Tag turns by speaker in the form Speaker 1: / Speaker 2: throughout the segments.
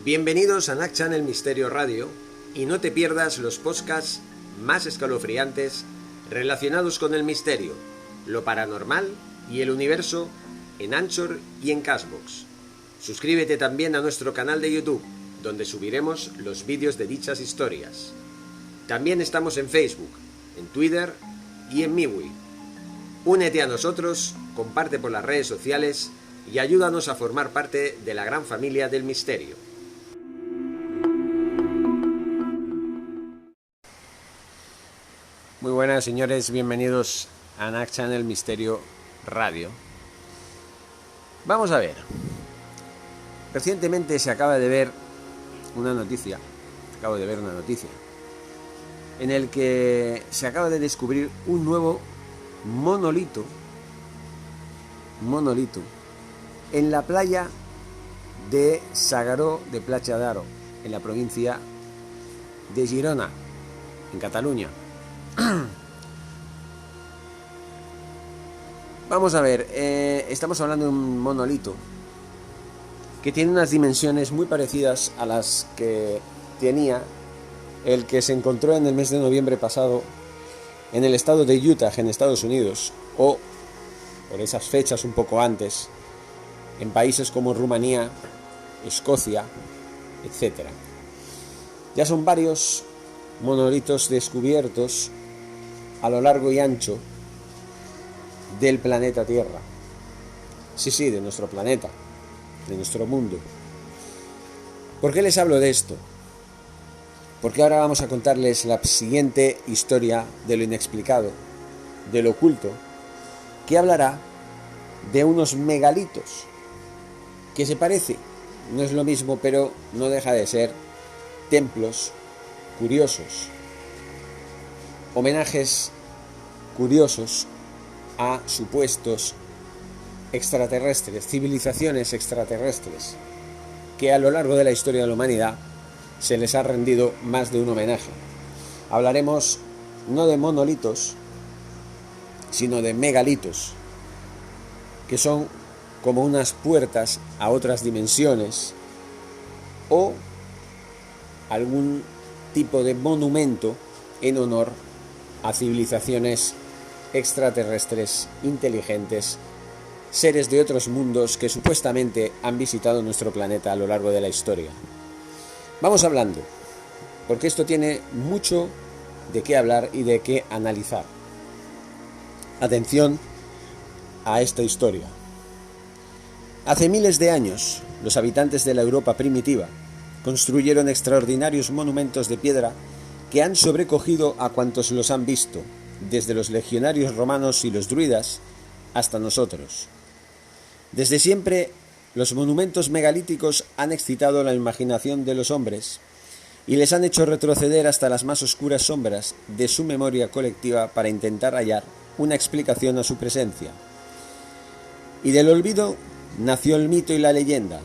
Speaker 1: Bienvenidos a NAC Channel Misterio Radio y no te pierdas los podcasts más escalofriantes relacionados con el misterio, lo paranormal y el universo en Anchor y en Castbox. Suscríbete también a nuestro canal de YouTube, donde subiremos los vídeos de dichas historias. También estamos en Facebook, en Twitter y en MeWe. Únete a nosotros, comparte por las redes sociales y ayúdanos a formar parte de la gran familia del misterio. Muy buenas, señores, bienvenidos a NAC Channel Misterio Radio. Vamos a ver. Recientemente acabo de ver una noticia en el que se acaba de descubrir un nuevo monolito en la playa de Sagaró de Platja d'Aro, en la provincia de Girona, en Cataluña. Vamos a ver, estamos hablando de un monolito que tiene unas dimensiones muy parecidas a las que tenía el que se encontró en el mes de noviembre pasado en el estado de Utah, en Estados Unidos, o por esas fechas un poco antes, en países como Rumanía, Escocia, etc. Ya son varios monolitos descubiertos a lo largo y ancho del planeta Tierra. Sí, de nuestro planeta, de nuestro mundo. ¿Por qué les hablo de esto? Porque ahora vamos a contarles la siguiente historia de lo inexplicado, de lo oculto, que hablará de unos megalitos, que se parece, no es lo mismo, pero no deja de ser templos curiosos, homenajes curiosos a supuestos extraterrestres, civilizaciones extraterrestres, que a lo largo de la historia de la humanidad se les ha rendido más de un homenaje. Hablaremos no de monolitos, sino de megalitos, que son como unas puertas a otras dimensiones o algún tipo de monumento en honor a civilizaciones extraterrestres inteligentes, seres de otros mundos que supuestamente han visitado nuestro planeta a lo largo de la historia. Vamos hablando, porque esto tiene mucho de qué hablar y de qué analizar. Atención a esta historia. Hace miles de años, los habitantes de la Europa primitiva construyeron extraordinarios monumentos de piedra que han sobrecogido a cuantos los han visto, desde los legionarios romanos y los druidas hasta nosotros. Desde siempre, los monumentos megalíticos han excitado la imaginación de los hombres y les han hecho retroceder hasta las más oscuras sombras de su memoria colectiva para intentar hallar una explicación a su presencia. Y del olvido nació el mito y la leyenda,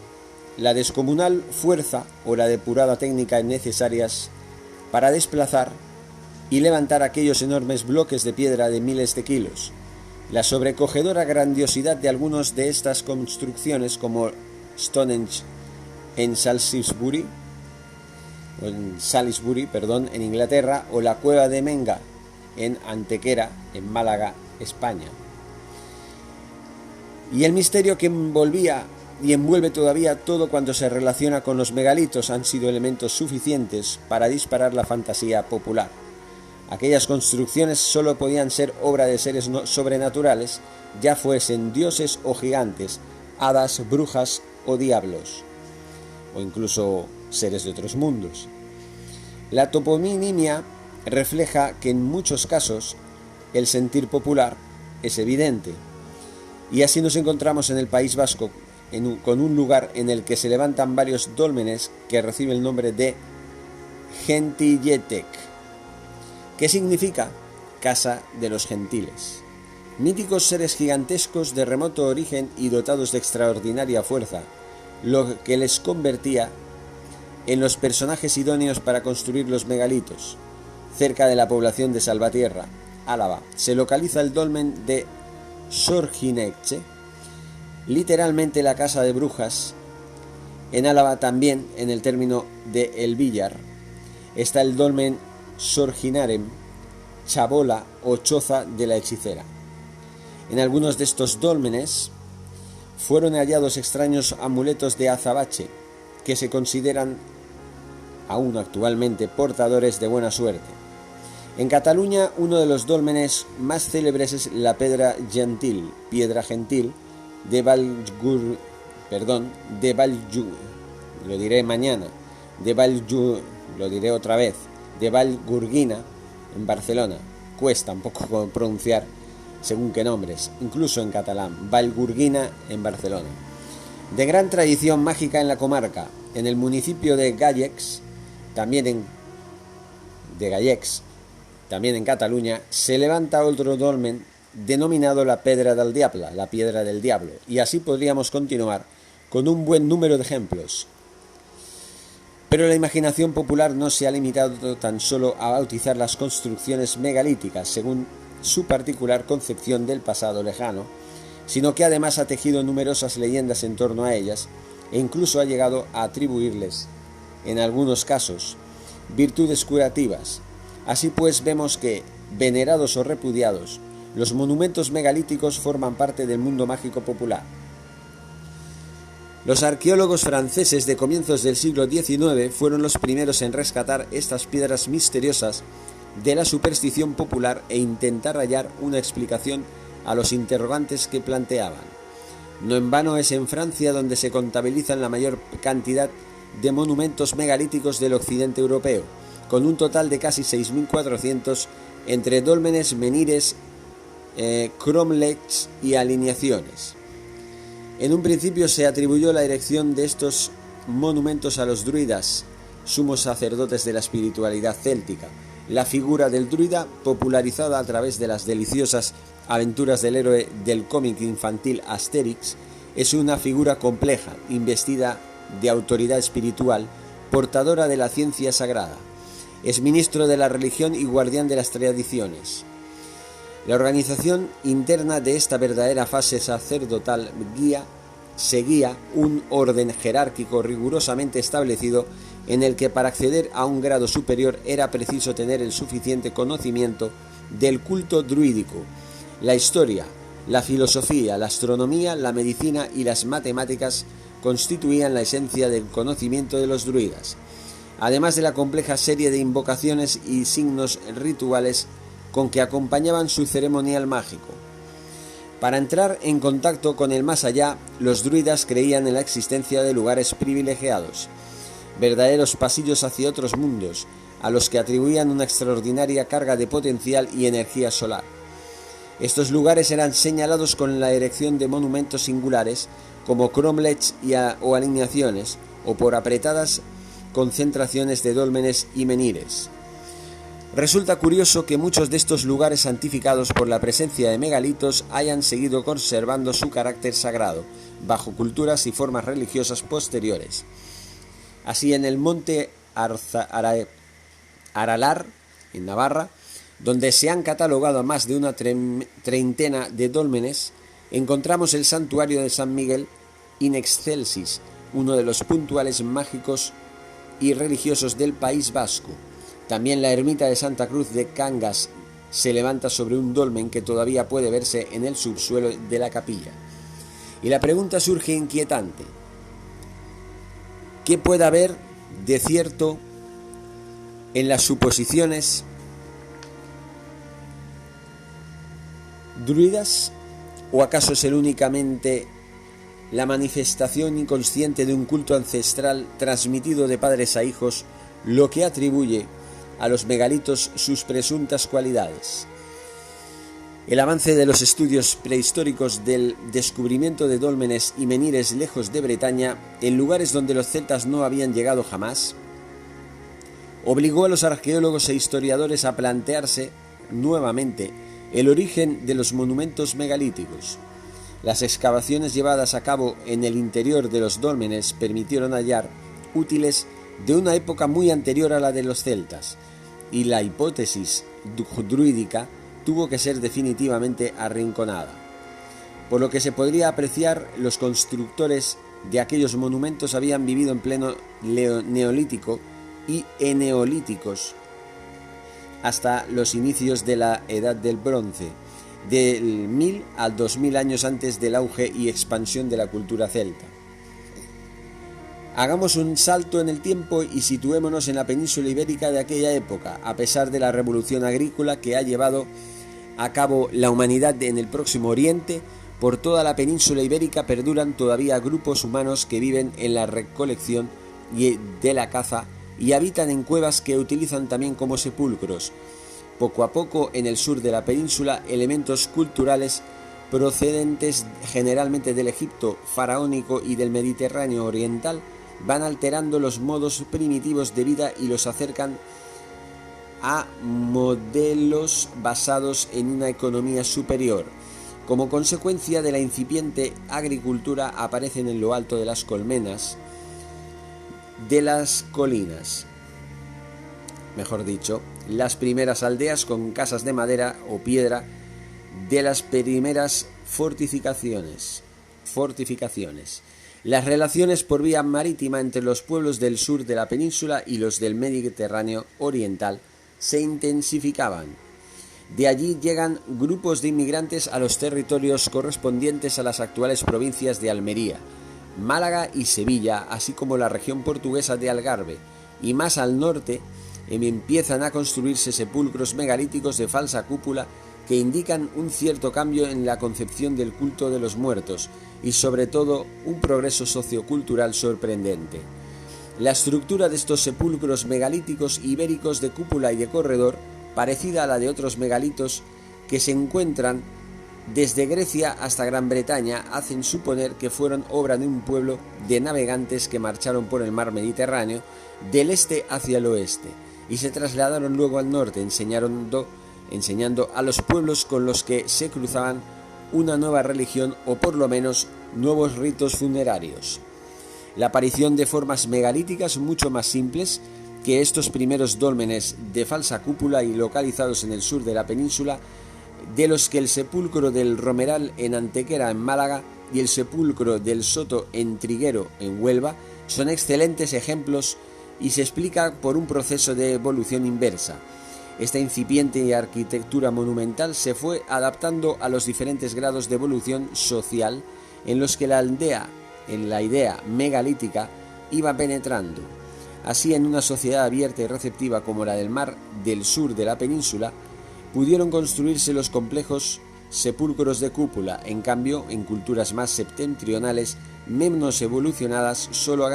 Speaker 1: la descomunal fuerza o la depurada técnica necesarias para desplazar y levantar aquellos enormes bloques de piedra de miles de kilos, la sobrecogedora grandiosidad de algunas de estas construcciones como Stonehenge en Salisbury, en Inglaterra, o la Cueva de Menga en Antequera, en Málaga, España. Y el misterio que envolvía y envuelve todavía todo cuanto se relaciona con los megalitos han sido elementos suficientes para disparar la fantasía popular. Aquellas construcciones solo podían ser obra de seres sobrenaturales, ya fuesen dioses o gigantes, hadas, brujas o diablos, o incluso seres de otros mundos. La toponimia refleja que en muchos casos el sentir popular es evidente, y así nos encontramos en el País Vasco con un lugar en el que se levantan varios dólmenes que reciben el nombre de Gentiletek, que significa casa de los gentiles. Míticos seres gigantescos de remoto origen y dotados de extraordinaria fuerza, lo que les convertía en los personajes idóneos para construir los megalitos. Cerca de la población de Salvatierra, Álava, se localiza el dolmen de Sorgineche, literalmente la casa de brujas, En Álava también, en el término de El Villar, está el dolmen Sorginarem, Chabola o Choza de la Hechicera. En algunos de estos dólmenes fueron hallados extraños amuletos de azabache que se consideran aún actualmente portadores de buena suerte. En Cataluña, uno de los dólmenes más célebres es la piedra gentil de Vallgurguina en Barcelona. Cuesta un poco pronunciar según qué nombres, incluso en catalán. Vallgurguina en Barcelona. De gran tradición mágica en la comarca, en el municipio de Gallecs, también en Cataluña, se levanta otro dolmen denominado la Pedra del Diable, la Piedra del Diablo, y así podríamos continuar con un buen número de ejemplos. Pero la imaginación popular no se ha limitado tan solo a bautizar las construcciones megalíticas según su particular concepción del pasado lejano, sino que además ha tejido numerosas leyendas en torno a ellas e incluso ha llegado a atribuirles, en algunos casos, virtudes curativas. Así pues, vemos que, venerados o repudiados, los monumentos megalíticos forman parte del mundo mágico popular. Los arqueólogos franceses de comienzos del siglo XIX fueron los primeros en rescatar estas piedras misteriosas de la superstición popular e intentar hallar una explicación a los interrogantes que planteaban. No en vano es en Francia donde se contabilizan la mayor cantidad de monumentos megalíticos del occidente europeo, con un total de casi 6.400 entre dólmenes, menires, cromlechs y alineaciones. En un principio se atribuyó la erección de estos monumentos a los druidas, sumos sacerdotes de la espiritualidad céltica. La figura del druida, popularizada a través de las deliciosas aventuras del héroe del cómic infantil Asterix, es una figura compleja, investida de autoridad espiritual, portadora de la ciencia sagrada. Es ministro de la religión y guardián de las tradiciones. La organización interna de esta verdadera fase sacerdotal seguía un orden jerárquico rigurosamente establecido en el que para acceder a un grado superior era preciso tener el suficiente conocimiento del culto druídico. La historia, la filosofía, la astronomía, la medicina y las matemáticas constituían la esencia del conocimiento de los druidas, además de la compleja serie de invocaciones y signos rituales con que acompañaban su ceremonial mágico. Para entrar en contacto con el más allá, los druidas creían en la existencia de lugares privilegiados, verdaderos pasillos hacia otros mundos, a los que atribuían una extraordinaria carga de potencial y energía solar. Estos lugares eran señalados con la erección de monumentos singulares, como cromlechs o alineaciones, o por apretadas concentraciones de dólmenes y menires. Resulta curioso que muchos de estos lugares santificados por la presencia de megalitos hayan seguido conservando su carácter sagrado, bajo culturas y formas religiosas posteriores. Así, en el monte Aralar, en Navarra, donde se han catalogado más de una treintena de dólmenes, encontramos el santuario de San Miguel in Excelsis, uno de los puntuales mágicos y religiosos del País Vasco. También la ermita de Santa Cruz de Cangas se levanta sobre un dolmen que todavía puede verse en el subsuelo de la capilla. Y la pregunta surge inquietante: ¿qué puede haber de cierto en las suposiciones druidas? ¿O acaso es únicamente la manifestación inconsciente de un culto ancestral transmitido de padres a hijos lo que atribuye a los megalitos sus presuntas cualidades? El avance de los estudios prehistóricos del descubrimiento de dólmenes y menires lejos de Bretaña, en lugares donde los celtas no habían llegado jamás, obligó a los arqueólogos e historiadores a plantearse nuevamente el origen de los monumentos megalíticos. Las excavaciones llevadas a cabo en el interior de los dólmenes permitieron hallar útiles de una época muy anterior a la de los celtas, y la hipótesis druídica tuvo que ser definitivamente arrinconada. Por lo que se podría apreciar, los constructores de aquellos monumentos habían vivido en pleno neolítico y eneolíticos hasta los inicios de la Edad del Bronce, del 1000 al 2000 años antes del auge y expansión de la cultura celta. Hagamos un salto en el tiempo y situémonos en la península ibérica de aquella época, a pesar de la revolución agrícola que ha llevado a cabo la humanidad en el Próximo Oriente. Por toda la península ibérica perduran todavía grupos humanos que viven en la recolección y de la caza y habitan en cuevas que utilizan también como sepulcros. Poco a poco, en el sur de la península, elementos culturales procedentes generalmente del Egipto faraónico y del Mediterráneo oriental van alterando los modos primitivos de vida y los acercan a modelos basados en una economía superior. Como consecuencia de la incipiente agricultura aparecen en lo alto de las colmenas de las colinas, mejor dicho, las primeras aldeas con casas de madera o piedra de las primeras fortificaciones. Las relaciones por vía marítima entre los pueblos del sur de la península y los del Mediterráneo oriental se intensificaban. De allí llegan grupos de inmigrantes a los territorios correspondientes a las actuales provincias de Almería, Málaga y Sevilla, así como la región portuguesa de Algarve, y más al norte empiezan a construirse sepulcros megalíticos de falsa cúpula que indican un cierto cambio en la concepción del culto de los muertos y sobre todo un progreso sociocultural sorprendente. La estructura de estos sepulcros megalíticos ibéricos de cúpula y de corredor, parecida a la de otros megalitos que se encuentran desde Grecia hasta Gran Bretaña, hacen suponer que fueron obra de un pueblo de navegantes que marcharon por el mar Mediterráneo del este hacia el oeste y se trasladaron luego al norte, enseñando a los pueblos con los que se cruzaban una nueva religión o por lo menos nuevos ritos funerarios. La aparición de formas megalíticas mucho más simples que estos primeros dólmenes de falsa cúpula y localizados en el sur de la península, de los que el sepulcro del Romeral en Antequera en Málaga y el sepulcro del Soto en Triguero en Huelva son excelentes ejemplos y se explica por un proceso de evolución inversa. Esta incipiente arquitectura monumental se fue adaptando a los diferentes grados de evolución social en los que la idea megalítica iba penetrando. Así, en una sociedad abierta y receptiva como la del mar del sur de la península, pudieron construirse los complejos sepulcros de cúpula. En cambio, en culturas más septentrionales, menos evolucionadas, solo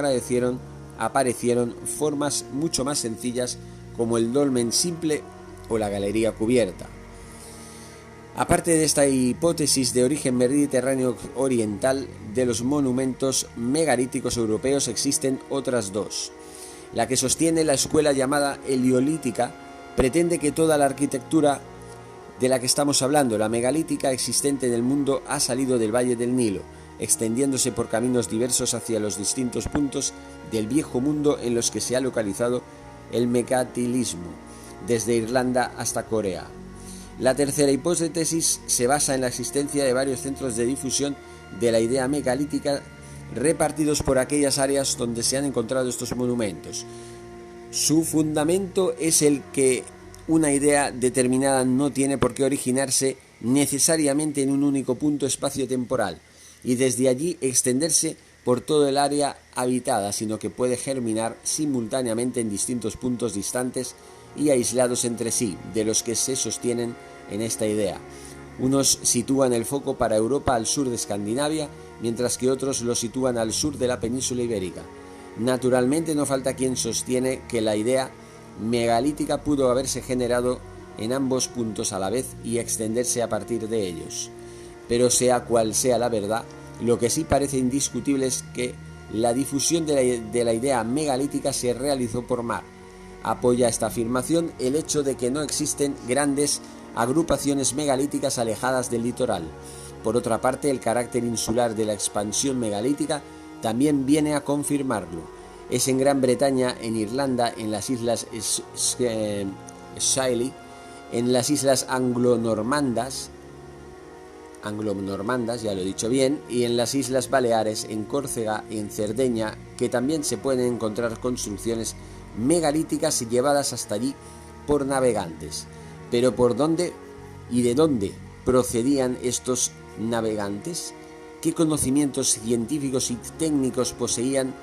Speaker 1: aparecieron formas mucho más sencillas como el dolmen simple o la galería cubierta. Aparte de esta hipótesis de origen mediterráneo oriental de los monumentos megalíticos europeos, existen otras dos. La que sostiene la escuela llamada heliolítica pretende que toda la arquitectura de la que estamos hablando, la megalítica existente en el mundo, ha salido del Valle del Nilo, extendiéndose por caminos diversos hacia los distintos puntos del viejo mundo en los que se ha localizado el megatilismo, desde Irlanda hasta Corea. La tercera hipótesis se basa en la existencia de varios centros de difusión de la idea megalítica repartidos por aquellas áreas donde se han encontrado estos monumentos. Su fundamento es el que una idea determinada no tiene por qué originarse necesariamente en un único punto espacio-temporal y desde allí extenderse por todo el área habitada, sino que puede germinar simultáneamente en distintos puntos distantes y aislados entre sí, de los que se sostienen en esta idea. Unos sitúan el foco para Europa al sur de Escandinavia, mientras que otros lo sitúan al sur de la península ibérica. Naturalmente no falta quien sostiene que la idea megalítica pudo haberse generado en ambos puntos a la vez y extenderse a partir de ellos. Pero sea cual sea la verdad, lo que sí parece indiscutible es que la difusión de la idea megalítica se realizó por mar. Apoya esta afirmación el hecho de que no existen grandes agrupaciones megalíticas alejadas del litoral. Por otra parte, el carácter insular de la expansión megalítica también viene a confirmarlo. Es en Gran Bretaña, en Irlanda, en las islas Scilly, en las islas anglo-normandas, anglo-normandas, ya lo he dicho bien, y en las Islas Baleares, en Córcega y en Cerdeña, que también se pueden encontrar construcciones megalíticas llevadas hasta allí por navegantes. Pero ¿por dónde y de dónde procedían estos navegantes? ¿Qué conocimientos científicos y técnicos poseían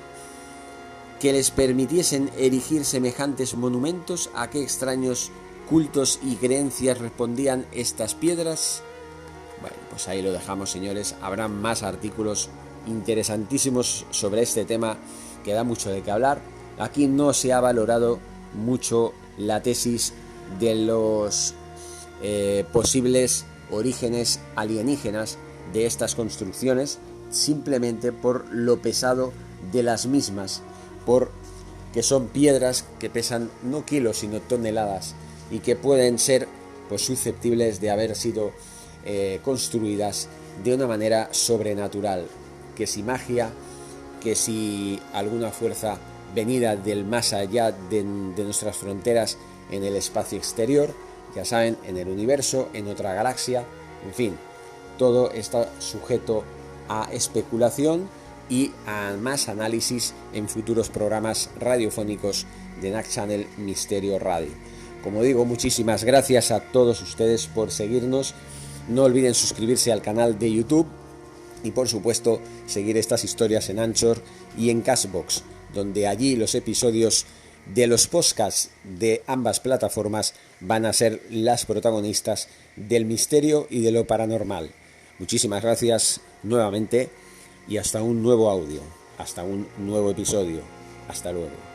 Speaker 1: que les permitiesen erigir semejantes monumentos? ¿A qué extraños cultos y creencias respondían estas piedras? Bueno, pues ahí lo dejamos, señores. Habrá más artículos interesantísimos sobre este tema que da mucho de qué hablar. Aquí no se ha valorado mucho la tesis de los posibles orígenes alienígenas de estas construcciones, simplemente por lo pesado de las mismas, porque son piedras que pesan no kilos sino toneladas y que pueden ser pues susceptibles de haber sido construidas de una manera sobrenatural, que si magia, que si alguna fuerza venida del más allá de nuestras fronteras en el espacio exterior, ya saben, en el universo, en otra galaxia, en fin, todo está sujeto a especulación y a más análisis en futuros programas radiofónicos de NAC Channel Misterio Radio. Como digo, muchísimas gracias a todos ustedes por seguirnos. No olviden suscribirse al canal de YouTube y por supuesto seguir estas historias en Anchor y en Castbox, donde allí los episodios de los podcasts de ambas plataformas van a ser las protagonistas del misterio y de lo paranormal. Muchísimas gracias nuevamente y hasta un nuevo audio, hasta un nuevo episodio. Hasta luego.